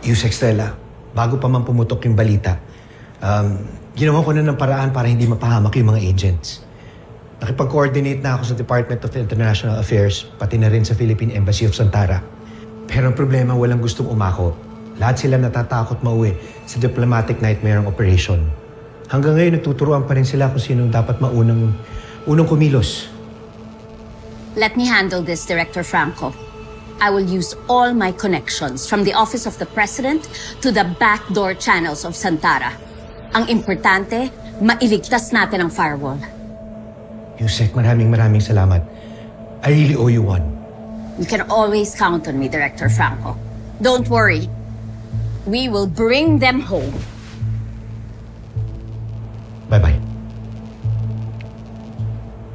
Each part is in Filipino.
Yusek Stella, bago pa man pumutok yung balita, ginawa ko na ng paraan para hindi mapahamak yung mga agents. Nakipag-coordinate na ako sa Department of International Affairs, pati na rin sa Philippine Embassy of Santara. Pero ang problema, walang gustong umako. Lahat sila natatakot mauwi sa diplomatic nightmare operation. Hanggang ngayon, nagtuturuan pa rin sila kung sino dapat unang kumilos. Let me handle this, Director Franco. I will use all my connections from the Office of the President to the backdoor channels of Santara. Ang importante, mailigtas natin ang firewall. Yusek, maraming salamat. I really owe you one. You can always count on me, Director Franco. Don't worry. We will bring them home. Bye-bye.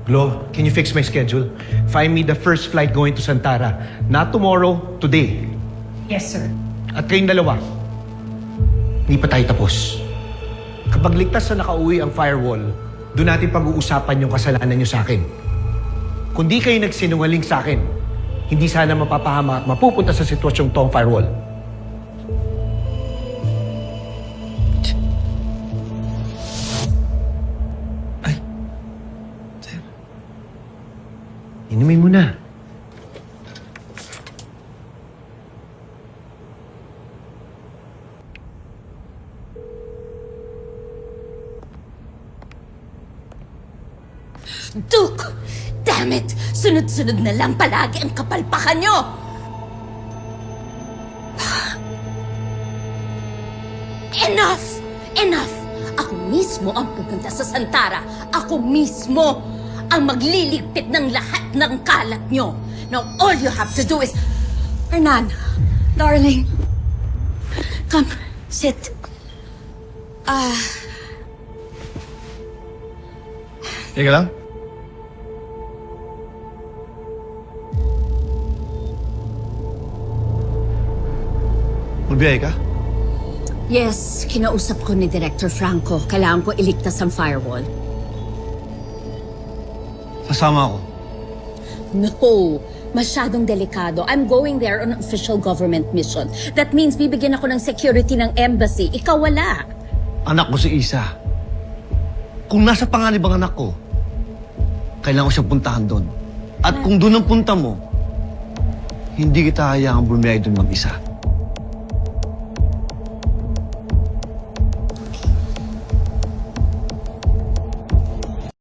Glo, can you fix my schedule? Find me the first flight going to Santara. Not tomorrow, today. Yes, sir. At kayong dalawa, hindi pa tayo tapos. Kapag ligtas na nakauwi ang firewall, doon natin pag-uusapan yung kasalanan nyo sa akin. Kung di kayo nagsinungaling sa akin, hindi sana mapapahama at mapupunta sa sitwasyong to ang firewall. Ay. Sir. Inumin mo na. Duke! Damn it! Sunod-sunod na lang palagi ang kapalpakan nyo! Enough! Enough! Ako mismo ang pupunta sa Santara. Ako mismo ang magliligpit ng lahat ng kalat nyo. Now all you have to do is... Hernan, darling. Come, sit. Teka lang. Magbiyahe ka? Yes, kinausap ko ni Director Franco. Kailangan ko iligtas ang firewall. Sasama ako. No, masyadong delikado. I'm going there on an official government mission. That means bibigyan ako ng security ng embassy. Ikaw wala. Anak ko si Isa. Kung nasa panganib ang anak ko, kailangan ko siyang puntahan doon. At kung doon ang punta mo, hindi kita hayaang bumiyahe doon mag-isa.